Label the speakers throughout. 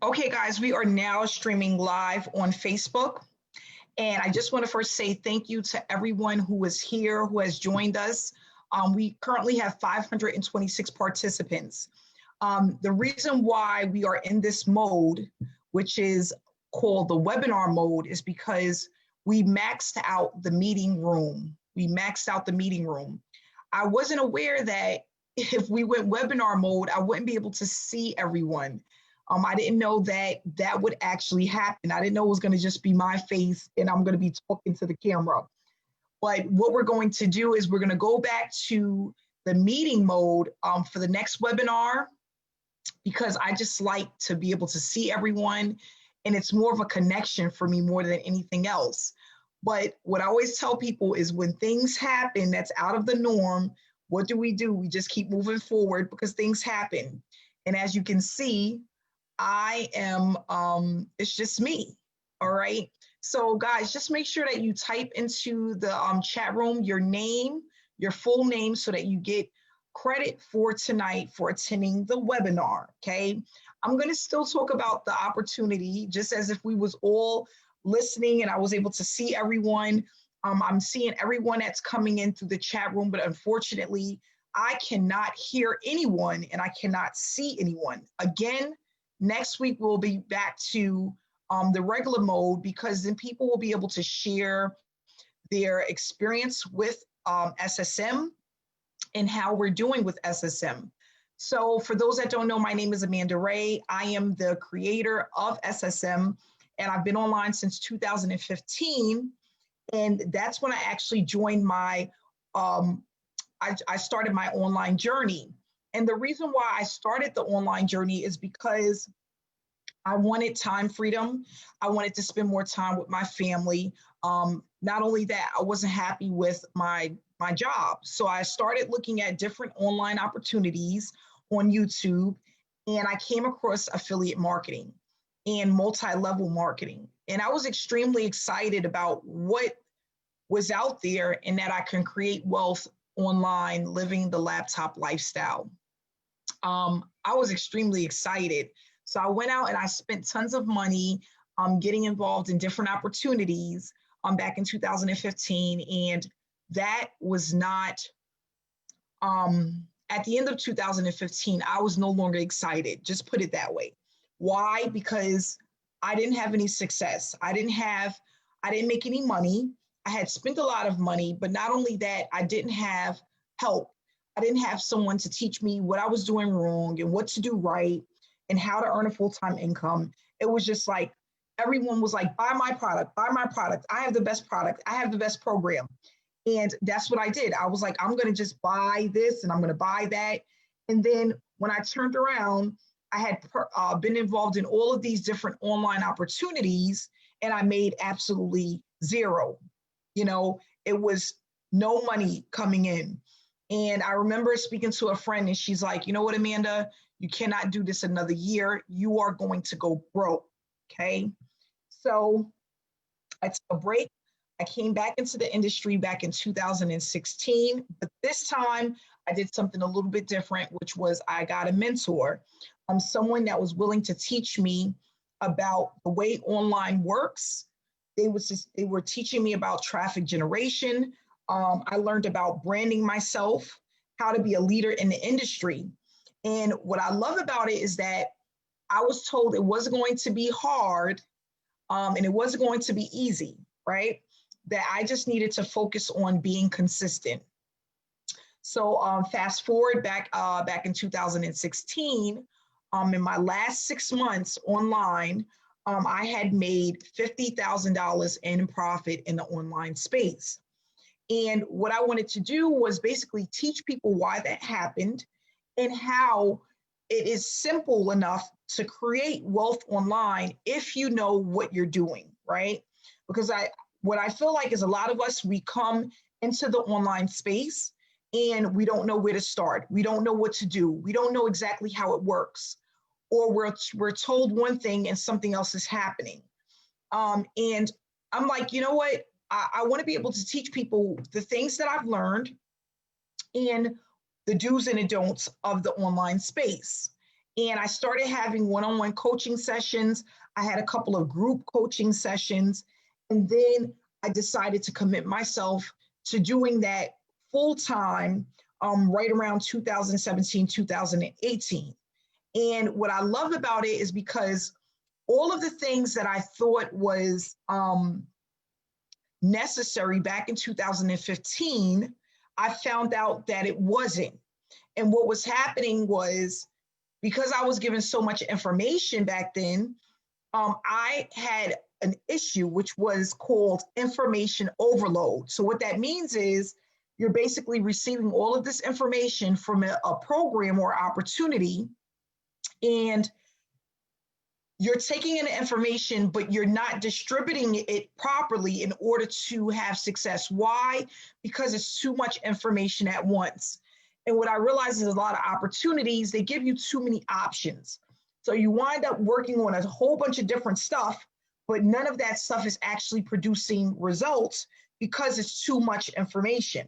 Speaker 1: Okay, guys, we are now streaming live on Facebook. And I just want to first say thank you to everyone who is here, who has joined us. We currently have 526 participants. The reason why we are in this mode, which is called the webinar mode, is because we maxed out the meeting room. We maxed out the meeting room. I wasn't aware that if we went webinar mode, I wouldn't be able to see everyone. I didn't know that that would actually happen. I didn't know it was going to just be my face and I'm going to be talking to the camera. But what we're going to do is we're going to go back to the meeting mode for the next webinar, because I just like to be able to see everyone, and it's more of a connection for me more than anything else. But what I always tell people is when things happen that's out of the norm, what do? We just keep moving forward because things happen. And as you can see, I am, it's just me, all right? So guys, just make sure that you type into the chat room your name, your full name, so that you get credit for tonight for attending the webinar, okay? I'm gonna still talk about the opportunity just as if we was all listening and I was able to see everyone. I'm seeing everyone that's coming in through the chat room, but unfortunately, I cannot hear anyone and I cannot see anyone. Again, next week, we'll be back to the regular mode, because then people will be able to share their experience with SSM and how we're doing with SSM. So for those that don't know, my name is Amanda Ray. I am the creator of SSM, and I've been online since 2015. And that's when I actually joined my, I started my online journey. And the reason why I started the online journey is because I wanted time freedom. I wanted to spend more time with my family. Not only that, I wasn't happy with my job. So I started looking at different online opportunities on YouTube, and I came across affiliate marketing and multi-level marketing. And I was extremely excited about what was out there and that I can create wealth online, living the laptop lifestyle. I was extremely excited. So I went out and I spent tons of money getting involved in different opportunities back in 2015. And that was not, at the end of 2015, I was no longer excited, just put it that way. Why? Because I didn't have any success. I didn't make any money. I had spent a lot of money, but not only that, I didn't have help. I didn't have someone to teach me what I was doing wrong and what to do right and how to earn a full-time income. It was just like, everyone was like, buy my product, buy my product. I have the best product. I have the best program. And that's what I did. I was like, I'm going to just buy this and I'm going to buy that. And then when I turned around, I had been involved in all of these different online opportunities and I made absolutely zero. You know, it was no money coming in. And I remember speaking to a friend and she's like, you know what, Amanda, you cannot do this another year. You are going to go broke, okay? So I took a break. I came back into the industry back in 2016, but this time I did something a little bit different, which was I got a mentor, someone that was willing to teach me about the way online works. They were teaching me about traffic generation. I learned about branding myself, how to be a leader in the industry. And what I love about it is that I was told it wasn't going to be hard and it wasn't going to be easy, right? That I just needed to focus on being consistent. So fast forward back in 2016, in my last 6 months online, I had made $50,000 in profit in the online space. And what I wanted to do was basically teach people why that happened and how it is simple enough to create wealth online if you know what you're doing, right? Because what I feel like is a lot of us, we come into the online space and we don't know where to start. We don't know what to do. We don't know exactly how it works. Or we're told one thing and something else is happening. And I'm like, you know what? I want to be able to teach people the things that I've learned and the do's and the don'ts of the online space. And I started having one-on-one coaching sessions. I had a couple of group coaching sessions. And then I decided to commit myself to doing that full time right around 2017, 2018. And what I love about it is because all of the things that I thought was necessary back in 2015, I found out that it wasn't. And what was happening was, because I was given so much information back then, I had an issue which was called information overload. So what that means is you're basically receiving all of this information from a program or opportunity, and you're taking in the information, but you're not distributing it properly in order to have success. Why? Because it's too much information at once. And what I realize is a lot of opportunities, they give you too many options. So you wind up working on a whole bunch of different stuff, but none of that stuff is actually producing results because it's too much information.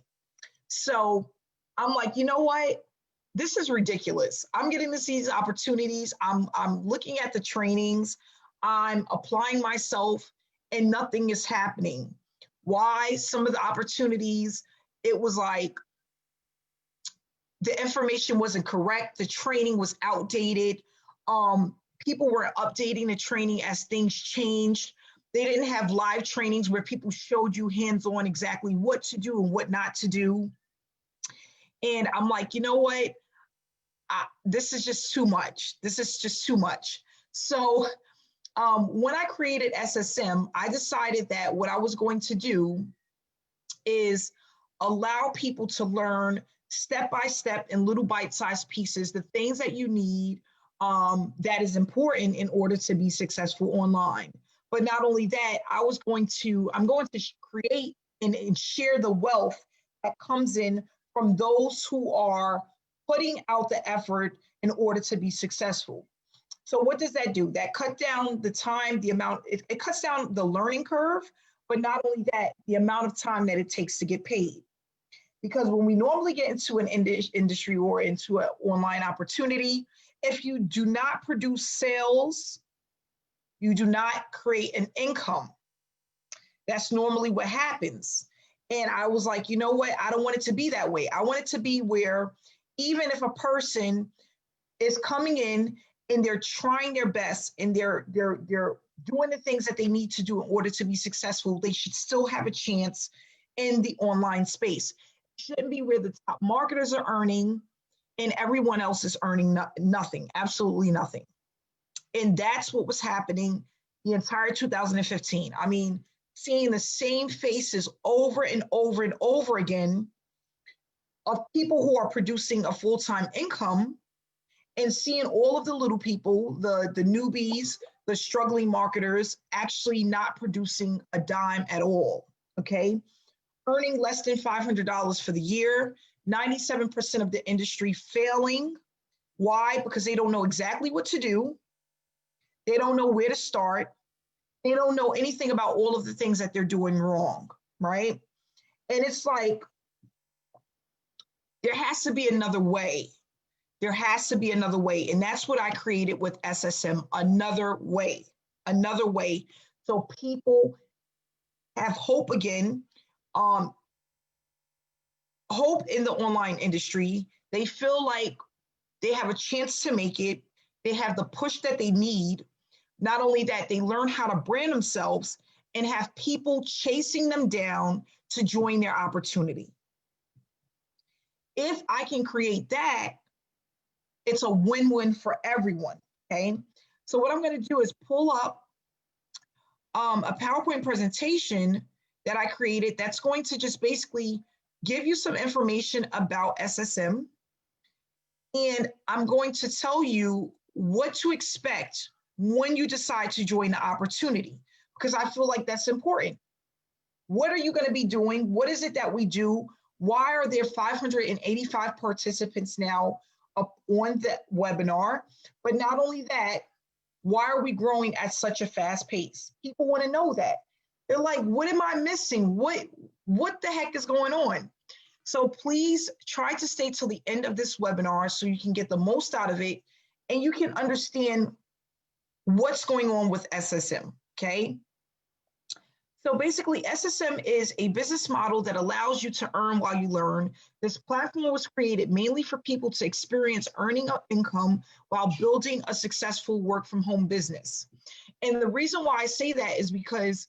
Speaker 1: So I'm like, you know what? This is ridiculous. I'm getting to see these opportunities. I'm looking at the trainings. I'm applying myself and nothing is happening. Why? Some of the opportunities, it was like the information wasn't correct. The training was outdated. People were updating the training as things changed. They didn't have live trainings where people showed you hands-on exactly what to do and what not to do. And I'm like, you know what? This is just too much. This is just too much. So when I created SSM, I decided that what I was going to do is allow people to learn step by step in little bite-sized pieces, the things that you need that is important in order to be successful online. But not only that, I'm going to create and share the wealth that comes in from those who are putting out the effort in order to be successful. So what does that do? That cut down the time, the amount, it cuts down the learning curve, but not only that, the amount of time that it takes to get paid. Because when we normally get into an industry or into an online opportunity, if you do not produce sales, you do not create an income. That's normally what happens. And I was like, you know what? I don't want it to be that way. I want it to be where even if a person is coming in and they're trying their best and they're doing the things that they need to do in order to be successful, they should still have a chance in the online space. It shouldn't be where the top marketers are earning and everyone else is earning nothing, absolutely nothing. And that's what was happening the entire 2015. I mean, seeing the same faces over and over and over again of people who are producing a full-time income, and seeing all of the little people, the newbies, the struggling marketers actually not producing a dime at all, okay? Earning less than $500 for the year, 97% of the industry failing. Why? Because they don't know exactly what to do. They don't know where to start. They don't know anything about all of the things that they're doing wrong, right? And it's like, there has to be another way. There has to be another way. And that's what I created with SSM, another way, so people have hope again, hope in the online industry. They feel like they have a chance to make it. They have the push that they need. Not only that, they learn how to brand themselves and have people chasing them down to join their opportunity. If I can create that, it's a win-win for everyone, okay? So what I'm going to do is pull up a PowerPoint presentation that I created that's going to just basically give you some information about SSM. And I'm going to tell you what to expect when you decide to join the opportunity, because I feel like that's important. What are you going to be doing? What is it that we do? Why are there 585 participants now up on the webinar? But not only that, why are we growing at such a fast pace? People want to know that. They're like, what am I missing? What the heck is going on? So please try to stay till the end of this webinar so you can get the most out of it and you can understand what's going on with SSM, okay? So basically, SSM is a business model that allows you to earn while you learn. This platform was created mainly for people to experience earning income while building a successful work from home business. And the reason why I say that is because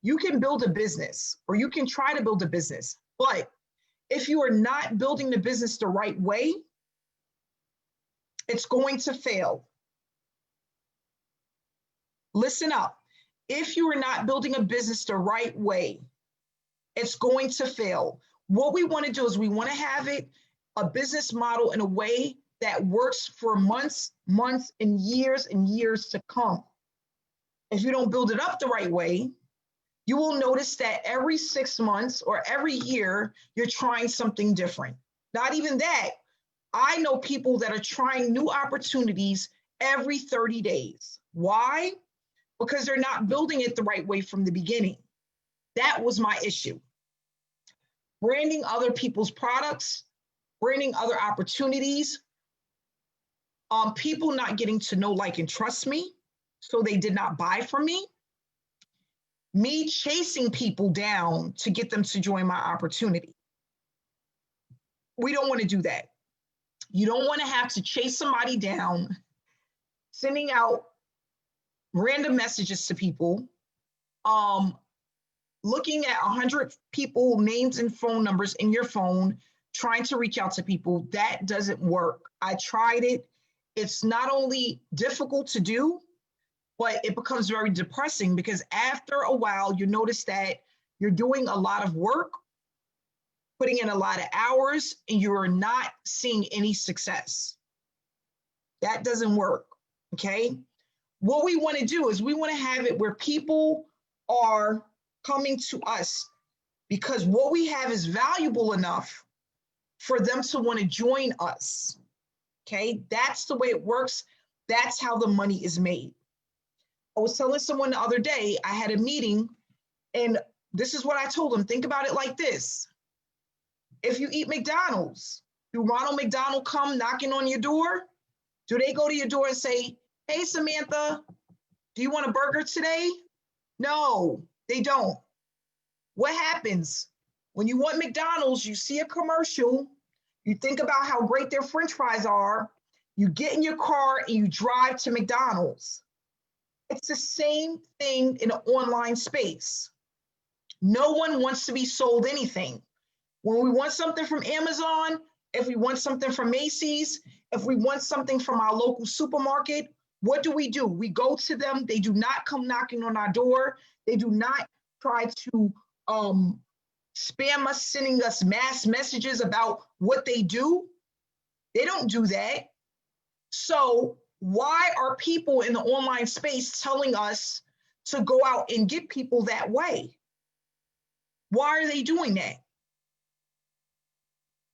Speaker 1: you can build a business, or you can try to build a business, but if you are not building the business the right way, it's going to fail. Listen up. If you are not building a business the right way, it's going to fail. What we want to do is we want to have it a business model in a way that works for months and years to come. If you don't build it up the right way, you will notice that every 6 months or every year, you're trying something different. Not even that. I know people that are trying new opportunities every 30 days. Why? Because they're not building it the right way from the beginning. That was my issue. Branding other people's products, branding other opportunities, people not getting to know, like, and trust me, so they did not buy from me chasing people down to get them to join my opportunity. We don't want to do that. You don't want to have to chase somebody down, sending out random messages to people, looking at 100 people, names and phone numbers in your phone, trying to reach out to people. That doesn't work. I tried it. It's not only difficult to do, but it becomes very depressing, because after a while, you notice that you're doing a lot of work, putting in a lot of hours, and you're not seeing any success. That doesn't work, okay? What we want to do is we want to have it where people are coming to us because what we have is valuable enough for them to want to join us, okay? That's the way it works. That's how the money is made. I was telling someone the other day, I had a meeting, and this is what I told them. Think about it like this. If you eat McDonald's, do Ronald McDonald come knocking on your door? Do they go to your door and say, hey, Samantha, do you want a burger today? No, they don't. What happens? When you want McDonald's, you see a commercial, you think about how great their French fries are, you get in your car and you drive to McDonald's. It's the same thing in an online space. No one wants to be sold anything. When we want something from Amazon, if we want something from Macy's, if we want something from our local supermarket, what do? We go to them. They do not come knocking on our door. They do not try to spam us, sending us mass messages about what they do. They don't do that. So why are people in the online space telling us to go out and get people that way? Why are they doing that?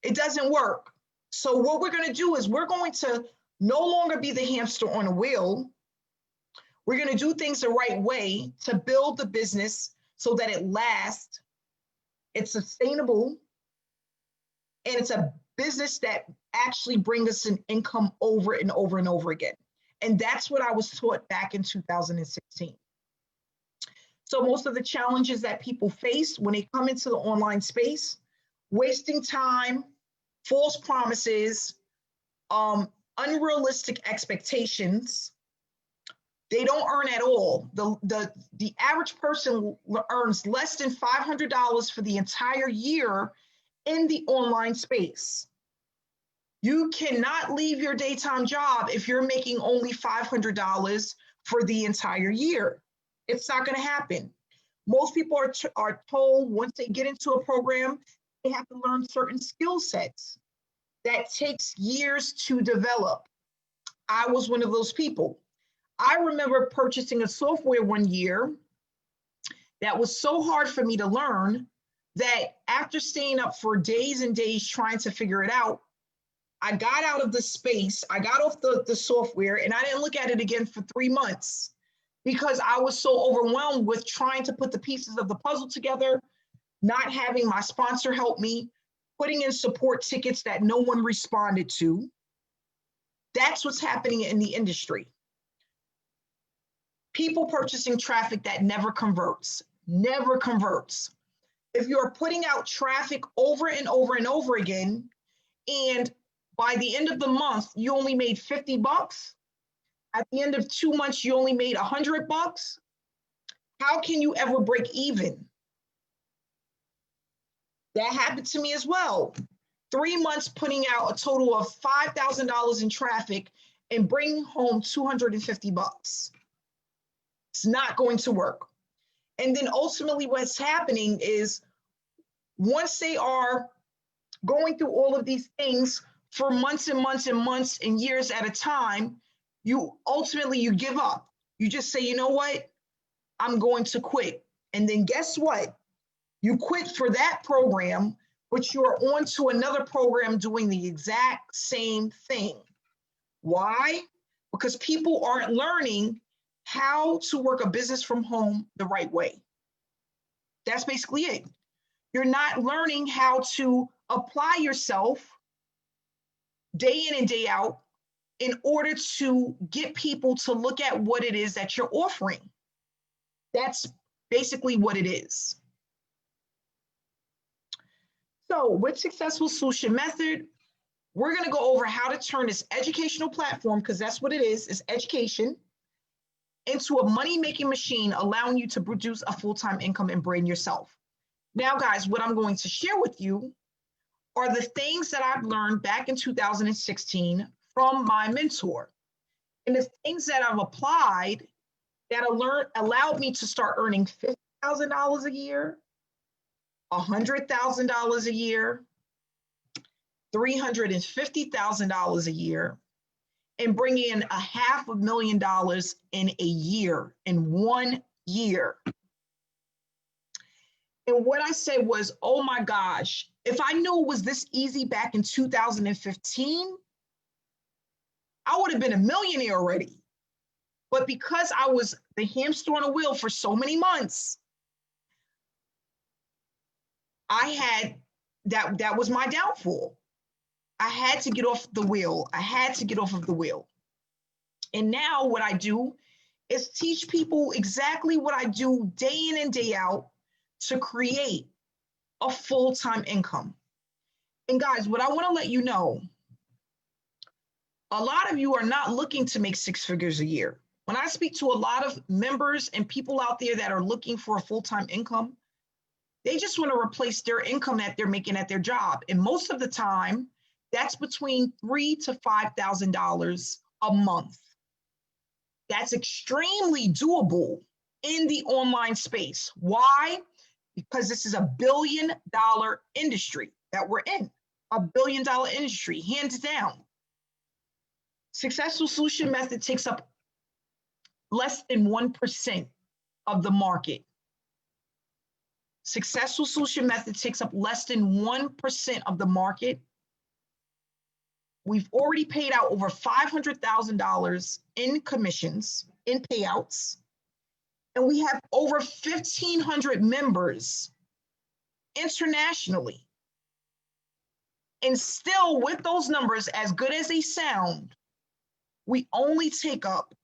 Speaker 1: It doesn't work. So what we're going to do is we're going to no longer be the hamster on a wheel. We're going to do things the right way to build the business so that it lasts, it's sustainable, and it's a business that actually brings us an income over and over and over again. And that's what I was taught back in 2016. So most of the challenges that people face when they come into the online space, wasting time, false promises, unrealistic expectations. They don't earn at all. The average person earns less than $500 for the entire year in the online space. You cannot leave your daytime job if you're making only $500 for the entire year. It's not going to happen. Most people are told once they get into a program, they have to learn certain skill sets that takes years to develop. I was one of those people. I remember purchasing a software one year that was so hard for me to learn that after staying up for days and days trying to figure it out, I got out of the space, I got off the software, and I didn't look at it again for 3 months because I was so overwhelmed with trying to put the pieces of the puzzle together, not having my sponsor help me, putting in support tickets that no one responded to. That's what's happening in the industry. People purchasing traffic that never converts, never converts. If you're putting out traffic over and over and over again, and by the end of the month, you only made 50 bucks, at the end of 2 months, you only made 100 bucks, how can you ever break even? That happened to me as well. 3 months putting out a total of $5,000 in traffic and bringing home 250 bucks. It's not going to work. And then ultimately what's happening is once they are going through all of these things for months and months and months and years at a time, you give up. You just say, you know what? I'm going to quit. And then guess what? You quit for that program, but you're on to another program doing the exact same thing. Why? Because people aren't learning how to work a business from home the right way. That's basically it. You're not learning how to apply yourself day in and day out in order to get people to look at what it is that you're offering. That's basically what it is. So with Successful Solution Method, we're going to go over how to turn this educational platform, because that's what it is education, into a money-making machine, allowing you to produce a full-time income and brand yourself. Now, guys, what I'm going to share with you are the things that I've learned back in 2016 from my mentor, and the things that I've applied that allowed me to start earning $50,000 a year, $100,000 a year, $350,000 a year, and bring in $500,000 in a year, in 1 year. And what I said was, oh my gosh, if I knew it was this easy back in 2015, I would have been a millionaire already. But because I was the hamster on a wheel for so many months, that was my downfall. I had to get off the wheel. I had to get off of the wheel. And now what I do is teach people exactly what I do day in and day out to create a full-time income. And guys, what I want to let you know, a lot of you are not looking to make 6 figures a year. When I speak to a lot of members and people out there that are looking for a full-time income, they just want to replace their income that they're making at their job. And most of the time, that's between $3,000 to $5,000 a month. That's extremely doable in the online space. Why? Because this is a $1 billion industry that we're in, a $1 billion industry, hands down. Successful Solution Method takes up less than 1% of the market. Successful Solution Method takes up less than 1% of the market. We've already paid out over $500,000 in commissions, in payouts, and we have over 1,500 members internationally. And still, with those numbers, as good as they sound, we only take up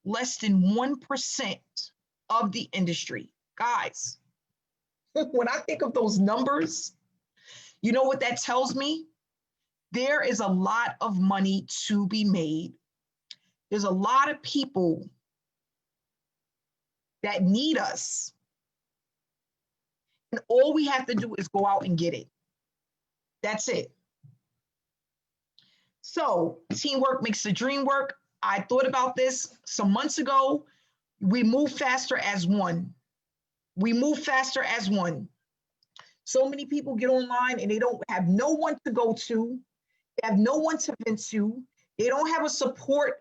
Speaker 1: less than 1% of the industry. Guys, when I think of those numbers, you know what that tells me? There is a lot of money to be made. There's a lot of people that need us. And all we have to do is go out and get it. That's it. So teamwork makes the dream work. I thought about this some months ago. We move faster as one. We move faster as one. So many people get online and they don't have no one to go to. They have no one to vent to. They don't have a support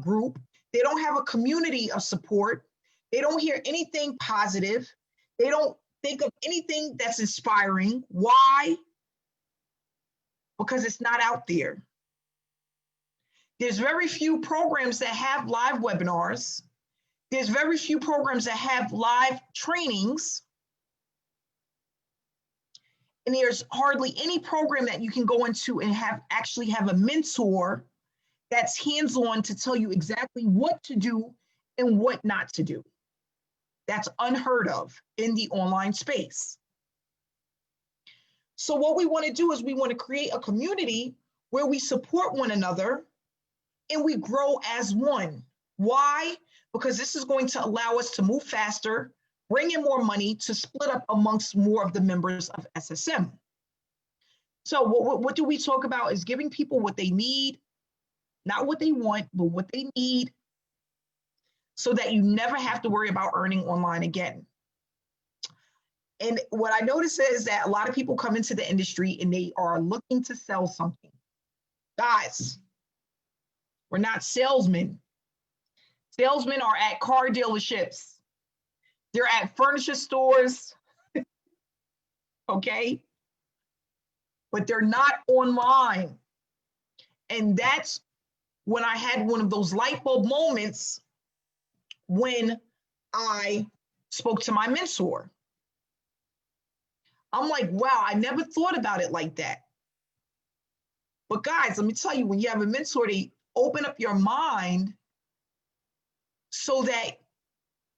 Speaker 1: group. They don't have a community of support. They don't hear anything positive. They don't think of anything that's inspiring. Why? Because it's not out there. There's very few programs that have live webinars. There's very few programs that have live trainings. And there's hardly any program that you can go into and actually have a mentor that's hands-on to tell you exactly what to do and what not to do. That's unheard of in the online space. So what we want to do is we want to create a community where we support one another and we grow as one. Why? Because this is going to allow us to move faster, bring in more money to split up amongst more of the members of SSM. So what do we talk about is giving people what they need, not what they want, but what they need, so that you never have to worry about earning online again. And what I notice is that a lot of people come into the industry and they are looking to sell something. Guys, we're not salesmen. Salesmen are at car dealerships. They're at furniture stores, okay? But they're not online. And that's when I had one of those light bulb moments when I spoke to my mentor. I'm like, wow, I never thought about it like that. But guys, let me tell you, when you have a mentor, they open up your mind so that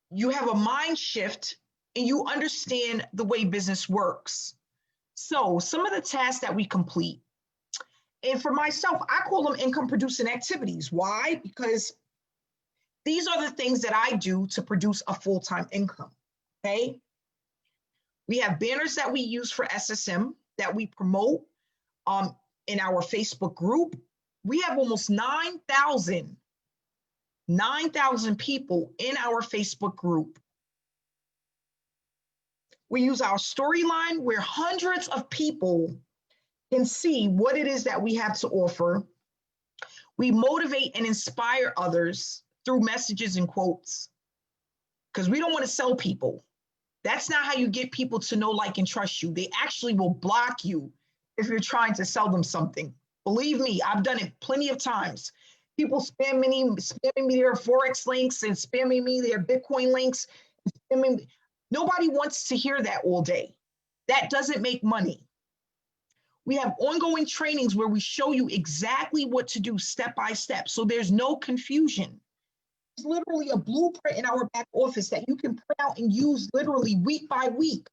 Speaker 1: you have a mind shift and you understand the way business works. So some of the tasks that we complete, and for myself, I call them income producing activities. Why? Because these are the things that I do to produce a full-time income, okay? We have banners that we use for SSM that we promote in our Facebook group. We have almost 9,000 people in our Facebook group. We use our storyline where hundreds of people can see what it is that we have to offer. We motivate and inspire others through messages and quotes, because we don't want to sell people. That's not how you get people to know, like, and trust you. They actually will block you if you're trying to sell them something. Believe me, I've done it plenty of times. People spamming me their Forex links and spamming me their Bitcoin links. Nobody wants to hear that all day. That doesn't make money. We have ongoing trainings where we show you exactly what to do step by step, so there's no confusion. It's literally a blueprint in our back office that you can print out and use literally week by week.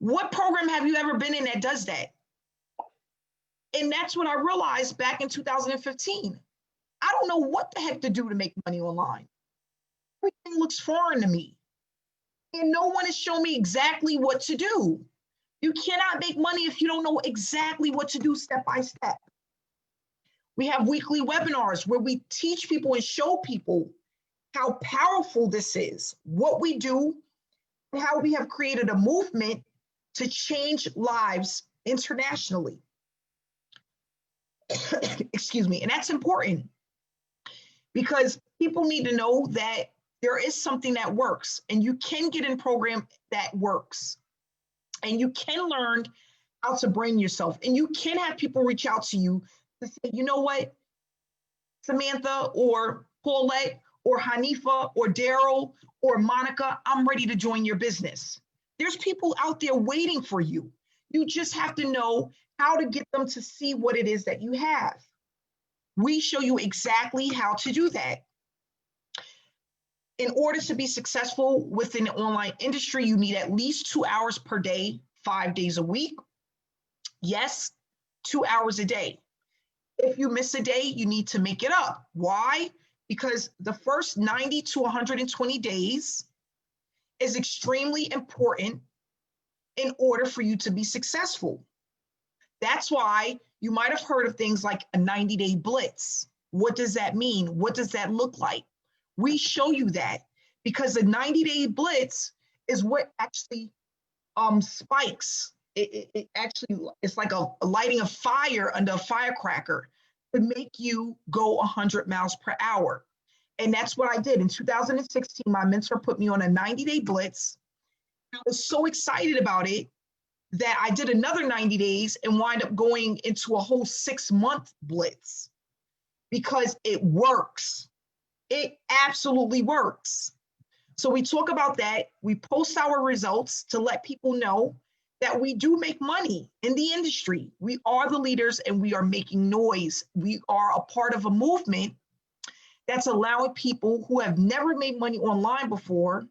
Speaker 1: What program have you ever been in that does that? And that's when I realized back in 2015, I don't know what the heck to do to make money online. Everything looks foreign to me. And no one has shown me exactly what to do. You cannot make money if you don't know exactly what to do step by step. We have weekly webinars where we teach people and show people how powerful this is, what we do, and how we have created a movement to change lives internationally. Excuse me. And that's important because people need to know that there is something that works, and you can get in a program that works, and you can learn how to brand yourself, and you can have people reach out to you to say, you know what, Samantha or Paulette or Hanifa or Daryl or Monica, I'm ready to join your business. There's people out there waiting for you. You just have to know how to get them to see what it is that you have. We show you exactly how to do that. In order to be successful within the online industry, you need at least 2 hours per day, 5 days a week. Yes, 2 hours a day. If you miss a day, you need to make it up. Why? Because the first 90 to 120 days is extremely important in order for you to be successful. That's why you might have heard of things like a 90-day blitz. What does that mean? What does that look like? We show you that because the 90-day blitz is what actually spikes. It actually, it's like a lighting a fire under a firecracker to make you go 100 miles per hour. And that's what I did. In 2016, my mentor put me on a 90-day blitz. I was so excited about it that I did another 90 days and wind up going into a whole 6-month blitz because it works. It absolutely works. So we talk about that. We post our results to let people know that we do make money in the industry. We are the leaders and we are making noise. We are a part of a movement that's allowing people who have never made money online before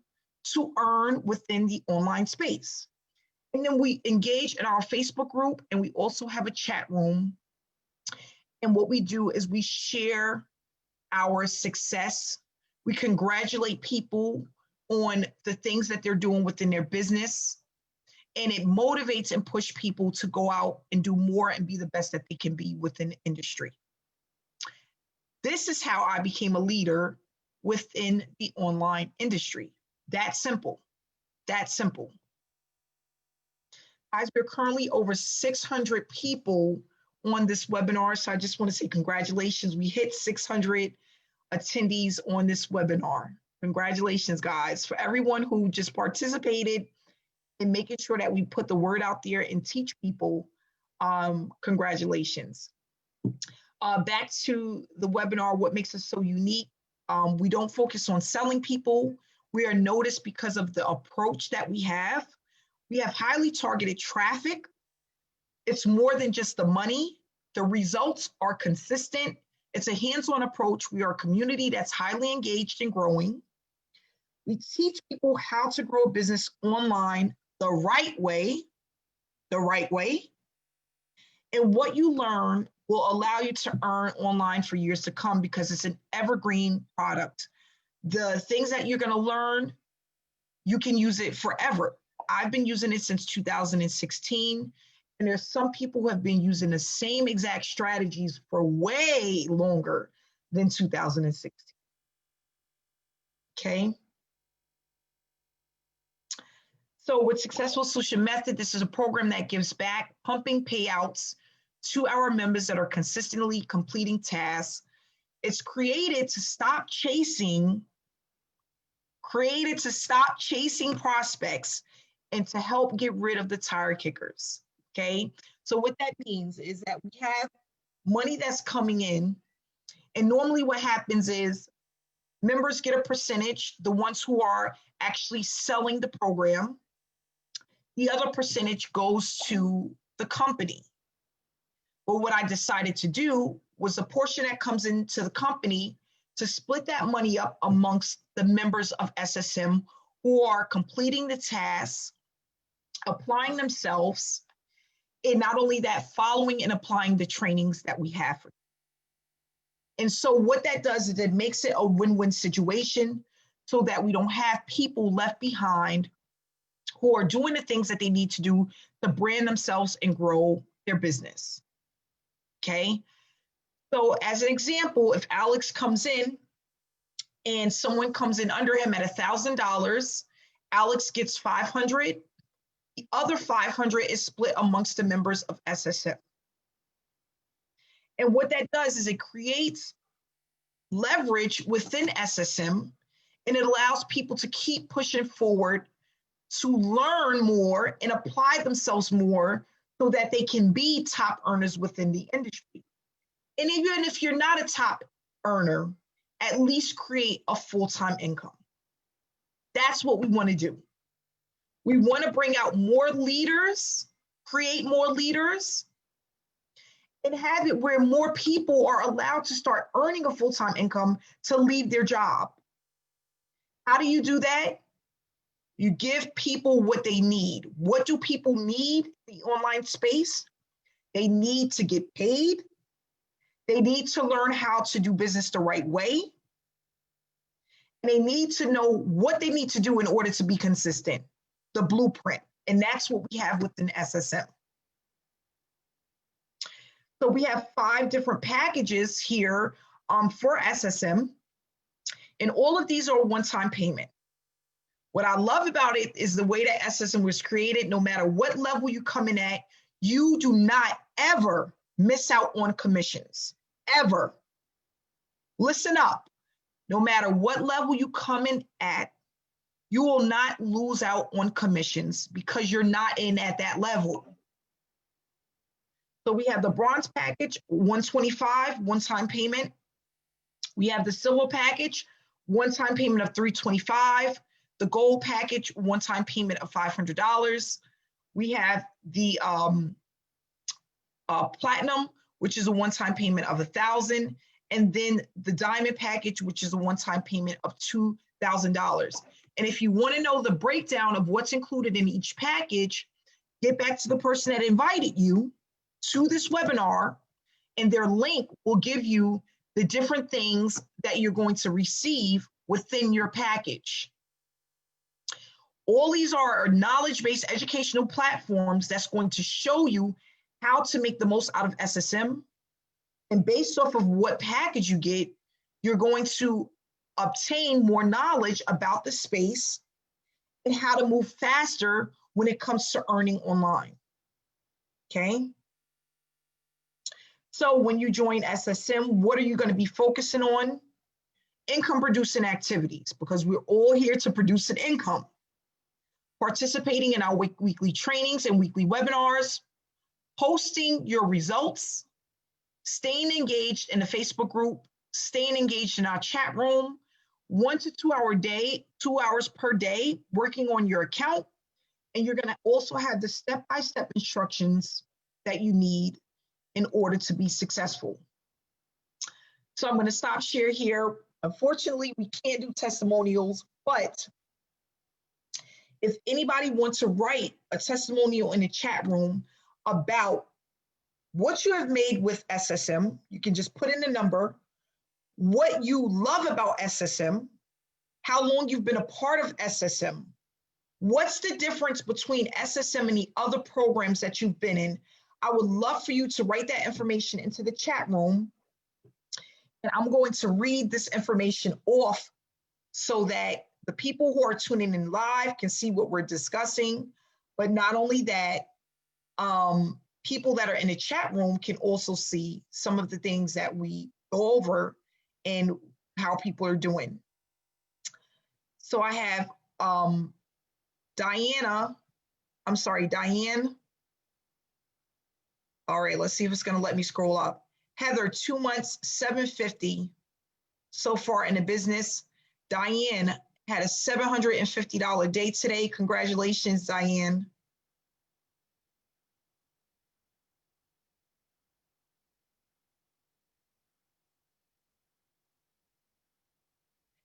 Speaker 1: to earn within the online space. And then we engage in our Facebook group, and we also have a chat room. And what we do is we share our success. We congratulate people on the things that they're doing within their business. And it motivates and pushes people to go out and do more and be the best that they can be within the industry. This is how I became a leader within the online industry. That simple. That simple. Guys, we're currently over 600 people on this webinar. So I just want to say congratulations. We hit 600 attendees on this webinar. Congratulations, guys. For everyone who just participated in making sure that we put the word out there and teach people, congratulations. Back to the webinar, what makes us so unique? We don't focus on selling people. We are noticed because of the approach that we have. We have highly targeted traffic. It's more than just the money. The results are consistent. It's a hands-on approach. We are a community that's highly engaged and growing. We teach people how to grow a business online the right way. And what you learn will allow you to earn online for years to come because it's an evergreen product. The things that you're going to learn, you can use it forever. I've been using it since 2016, and there's some people who have been using the same exact strategies for way longer than 2016. Okay. So with Successful Solution Method, this is a program that gives back pumping payouts to our members that are consistently completing tasks. It's created to stop chasing prospects and to help get rid of the tire kickers, okay? So what that means is that we have money that's coming in, and normally what happens is members get a percentage, the ones who are actually selling the program. The other percentage goes to the company. But what I decided to do was the portion that comes into the company to split that money up amongst the members of SSM who are completing the tasks, applying themselves, and not only that, following and applying the trainings that we have. And so what that does is it makes it a win-win situation so that we don't have people left behind who are doing the things that they need to do to brand themselves and grow their business. Okay. So as an example, if Alex comes in and someone comes in under him at $1,000, Alex gets 500. The other 500 is split amongst the members of SSM. And what that does is it creates leverage within SSM, and it allows people to keep pushing forward to learn more and apply themselves more so that they can be top earners within the industry. And even if you're not a top earner, at least create a full-time income. That's what we want to do. We want to bring out more leaders, create more leaders, and have it where more people are allowed to start earning a full-time income to leave their job. How do you do that? You give people what they need. What do people need in the online space? They need to get paid. They need to learn how to do business the right way. And they need to know what they need to do in order to be consistent, the blueprint. And that's what we have within SSM. So we have 5 different packages here for SSM. And all of these are one-time payment. What I love about it is the way that SSM was created. No matter what level you come in at, you do not ever miss out on commissions, ever. Listen up. No matter what level you come in at, you will not lose out on commissions because you're not in at that level. So we have the bronze package, $125, one-time payment. We have the silver package, one-time payment of $325. The gold package, one-time payment of $500. We have the platinum, which is a one-time payment of $1,000, and then the diamond package, which is a one-time payment of $2,000. And if you want to know the breakdown of what's included in each package, get back to the person that invited you to this webinar, and their link will give you the different things that you're going to receive within your package. All these are knowledge-based educational platforms that's going to show you how to make the most out of SSM. And based off of what package you get, you're going to obtain more knowledge about the space and how to move faster when it comes to earning online. Okay? So when you join SSM, what are you going to be focusing on? Income producing activities, because we're all here to produce an income. Participating in our weekly trainings and weekly webinars, posting your results, staying engaged in the Facebook group, staying engaged in our chat room, 1 to 2 hour day, 2 hours per day, working on your account. And you're going to also have the step-by-step instructions that you need in order to be successful. So I'm going to stop share here. Unfortunately, we can't do testimonials, but if anybody wants to write a testimonial in the chat room about what you have made with SSM, you can just put in the number, what you love about SSM, how long you've been a part of SSM, what's the difference between SSM and the other programs that you've been in. I would love for you to write that information into the chat room. And I'm going to read this information off so that the people who are tuning in live can see what we're discussing. But not only that, people that are in the chat room can also see some of the things that we go over and how people are doing. So I have Diane. All right, let's see if it's going to let me scroll up. Heather, 2 months, $750 so far in the business. Diane had a $750 day today. Congratulations, Diane.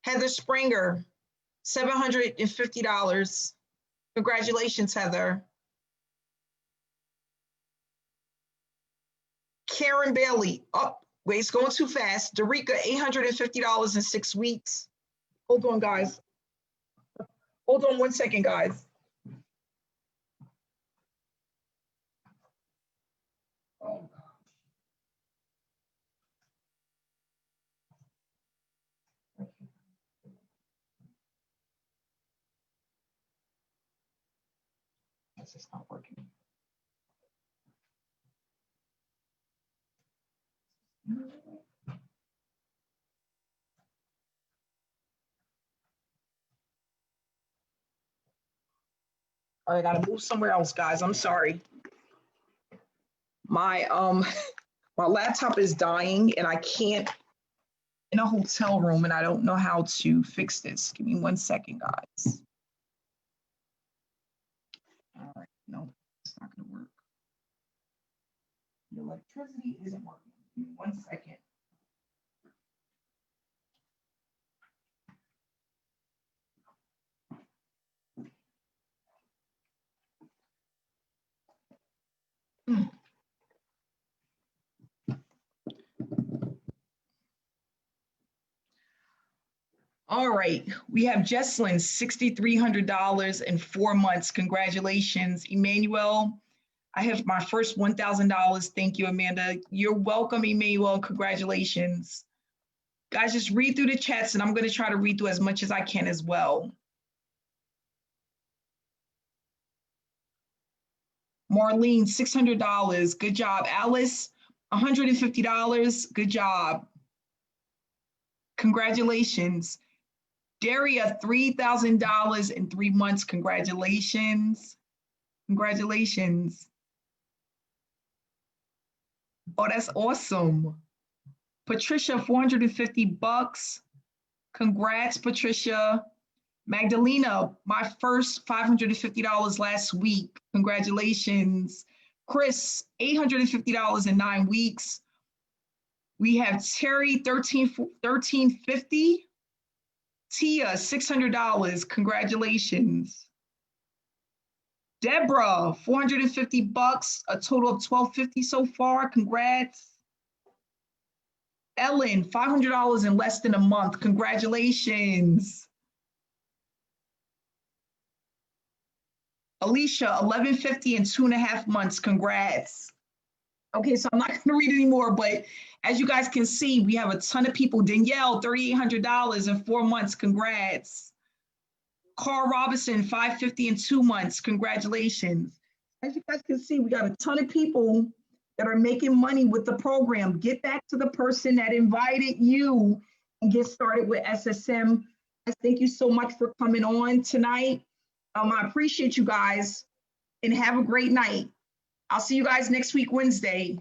Speaker 1: Heather Springer, $750. Congratulations, Heather. Karen Bailey, wait, it's going too fast. Derica, $850 in 6 weeks. Hold on, guys. Hold on 1 second, guys. Oh, this is not working. All right, I gotta move somewhere else, guys. I'm sorry. My my laptop is dying and I can't in a hotel room and I don't know how to fix this. Give me 1 second, guys. All right, no, it's not gonna work. The electricity isn't working. Give me 1 second. All right, we have Jesslyn, $6,300 in 4 months. Congratulations. Emmanuel, I have my first $1,000. Thank you, Amanda. You're welcome, Emmanuel. Congratulations. Guys, just read through the chats and I'm going to try to read through as much as I can as well. Marlene, $600. Good job. Alice, $150. Good job. Congratulations. Daria, $3,000 in 3 months. Congratulations. Congratulations. Oh, that's awesome. Patricia, $450. Congrats, Patricia. Magdalena, my first $550 last week. Congratulations. Chris, $850 in 9 weeks. We have Terry, $1350. Tia, $600. Congratulations. Deborah, $450, a total of $1,250 so far. Congrats. Ellen, $500 in less than a month. Congratulations. Alicia, $1,150 in 2.5 months. Congrats. Okay, so I'm not going to read anymore, but as you guys can see, we have a ton of people. Danielle, $3,800 in 4 months. Congrats. Carl Robinson, $550 in 2 months. Congratulations. As you guys can see, we got a ton of people that are making money with the program. Get back to the person that invited you and get started with SSM. Thank you so much for coming on tonight. I appreciate you guys and have a great night. I'll see you guys next week, Wednesday.